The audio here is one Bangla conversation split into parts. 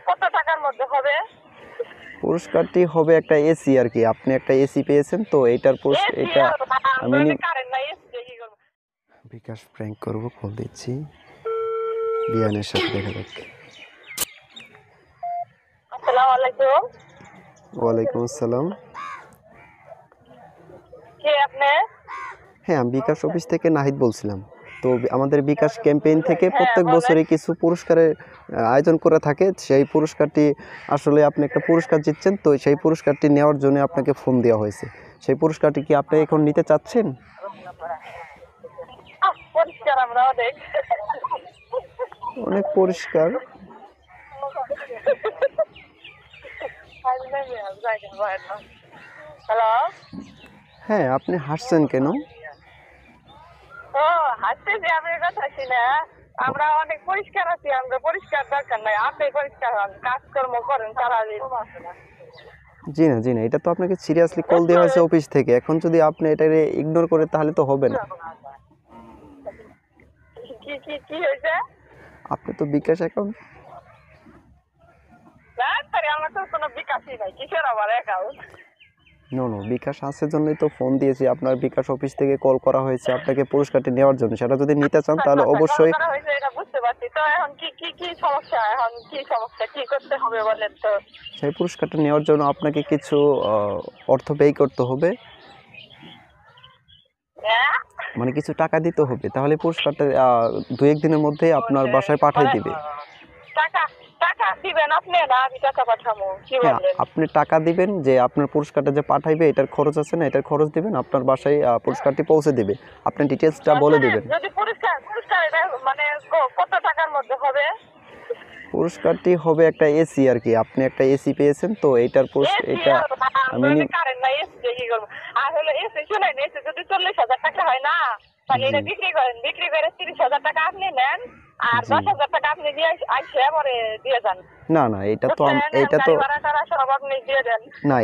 কত টাকার মধ্যে হবে? পুরস্কারটি হবে একটা এসি আর কি। আপনি একটা এসি পেয়েছেন, তো এইটার এটা আমি বিকাশ প্র্যাঙ্ক করব, কল দিচ্ছি। বিয়ানের সাথে দেখা যাক। আসসালামু আলাইকুম। ওয়ালাইকুম আসসালাম। কে আপনি? হ্যাঁ, আমি বিকাশ অফিস থেকে নাহিদ বলছিলাম। তো আমাদের বিকাশ ক্যাম্পেইন থেকে হ্যাঁ, প্রত্যেক বলেন। বছরই কিছু পুরস্কারের আয়োজন করে থাকে। সেই পুরস্কারটি আসলে আপনি একটা পুরস্কার জিতছেন, তো সেই পুরস্কারটি নেওয়ার জন্য আপনাকে ফোন দেওয়া হয়েছে। সেই পুরস্কারটি কি আপনি এখন নিতে চাচ্ছেন? পরিষ্কার আমরা অনেক। অনেক পরিষ্কার। হ্যালো। হ্যাঁ, আপনি হাসছেন কেন? ও হাসতেছি, আপনার কথা শুনে। আমরা অনেক পরিষ্কার আছি, আমরা পরিষ্কার দরকার নাই, আপনি পরিষ্কার হন, কাজকর্ম করেন সারাদিন। জি না, জি না, এটা তো আপনাকে সিরিয়াসলি কল দেওয়া হয়েছে অফিস থেকে। এখন যদি আপনি এটাকে ইগনোর করেন তাহলে তো হবে না। কি কি কি হয়েছে? আপনি তো বিকাশ অ্যাকাউন্ট। আমার তো কোনো বিকাশই নাই, কিসের আবার অ্যাকাউন্ট? নো নো, বিকাশ আছে জন্যই তো ফোন দিয়েছি। আপনার বিকাশ অফিস থেকে কল করা হয়েছে আপনাকে পুরস্কারটি নেওয়ার জন্য। সেটা যদি নিতে চান তাহলে অবশ্যই। এটা বুঝতে পারছি, তো এখন কি কি কি সমস্যা, এখন কি সমস্যা, কি করতে হবে বলেন তো? সেই পুরস্কারটা নেওয়ার জন্য আপনাকে কিছু অর্থ ব্যয় করতে হবে, মানে কিছু টাকা দিতে হবে। তাহলে পুরস্কারটা 2-1 দিনের মধ্যেই আপনার বাসায় পাঠিয়ে দিবে। টাকা টাকা দিবেন আপনি, না আমি টাকা পাঠাবো? কি হ্যাঁ, বলেন? আপনি টাকা দিবেন, যে আপনার পুরস্কারটা যে পাঠাইবে এটার খরচ আছে না, এটার খরচ দিবেন, আপনার বাসায় পুরস্কারটি পৌঁছে দিবে। আপনি ডিটেলসটা বলে দিবেন। যদি পুরস্কার এটা মানে কত টাকার মধ্যে হবে? পুরস্কারটি হবে একটা এসি আর কি। আপনি একটা এসি পেয়েছেন, তো এইটার এটা আমি কারেন্ট নাই, এসি কি করবো? আর হলো এসি, শুনেন, এসি যদি 40,000 টাকা হয় না, তাহলে এটা বিক্রি করেন, বিক্রি করে 30,000 টাকা আপনি নেন, আর 10,000 টাকা আপনি দিয়ে আইসে পরে দিয়ে যান। না না, এটা তো সব আপনি দিয়ে দেন। না,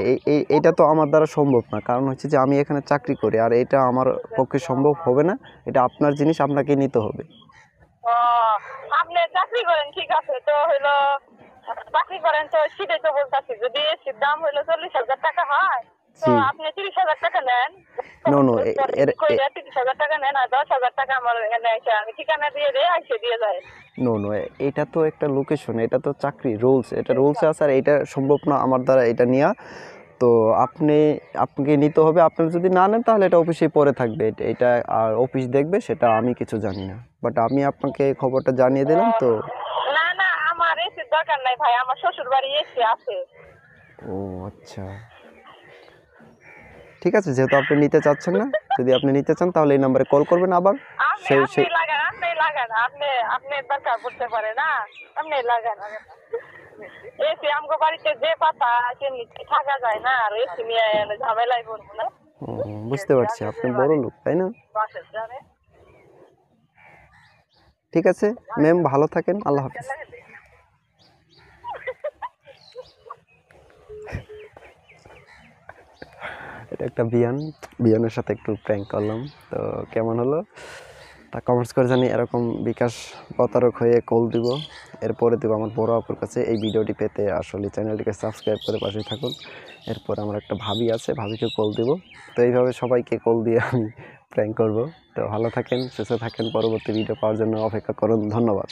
এটা তো আমার দ্বারা সম্ভব না। কারণ হচ্ছে যে আমি এখানে চাকরি করি, আর এটা আমার পক্ষে সম্ভব হবে না। এটা আপনার জিনিস, আপনাকে নিতে হবে। ও, আপনি চাকরি করেন, ঠিক আছে, তো হইলো চাকরি করেন, তো সেটাই তো বলতেছি, যদি এসির দাম হইলো 40,000 টাকা হয়, তো আপনি 30,000 টাকা নেন। নো নো, 30,000 টাকা নেন, আর 10,000 টাকা আমার এনে এসে আমি ঠিকানা দিয়ে দিয়ে যায়। নো নো, এটা তো একটা লোকেশন, এটা তো চাকরি রুলস, এটা রুলসে আছে, আর এটা সম্ভব না আমার দ্বারা এটা নেওয়া। তো আপনাকে নিতে হবে। আপনি যদি না নেন তাহলে এটা অফিসে পড়ে থাকবে। এটা আর অফিস দেখবে, সেটা আমি কিছু জানি না, বাট আমি আপনাকে খবরটা জানিয়ে দিলাম। তো না না, আমার এসির দরকার নাই ভাই, আমার শ্বশুর বাড়ি এসি আছে। ও আচ্ছা, ঠিক আছে। যেহেতু আপনি নিতে চাচ্ছেন না, যদি আপনি নিতে চান তাহলে এই নম্বরে কল করবেন আবার। আপনি লাগান, আপনি দরকার পড়তে পারে না, আপনি লাগান। এসি আমগো বাড়িতে যে পাতা থাকা যায় না, আর এসি নিয়ে ঝামেলায় পড়বো না। বুঝতে পারছি, আপনি বড় লোক, তাই না? ঠিক আছে ম্যাম, ভালো থাকেন, আল্লাহ হাফিজ। এটা একটা বিয়ানের সাথে একটু প্র্যাঙ্ক করলাম। তো কেমন হলো তা কমেন্টস করে জানি। এরকম বিকাশ প্রতারক হয়ে কল দিব, এরপরে দেবো আমার বড় আপুর কাছে। এই ভিডিওটি পেতে আসলে চ্যানেলটিকে সাবস্ক্রাইব করে পাশে থাকুন। এরপর আমার একটা ভাবি আছে, ভাবিকে কল দিব। তো এইভাবে সবাইকে কল দিয়ে আমি প্র্যাঙ্ক করব। তো ভালো থাকেন, সুস্থ থাকেন, পরবর্তী ভিডিও পাওয়ার জন্য অপেক্ষা করুন। ধন্যবাদ।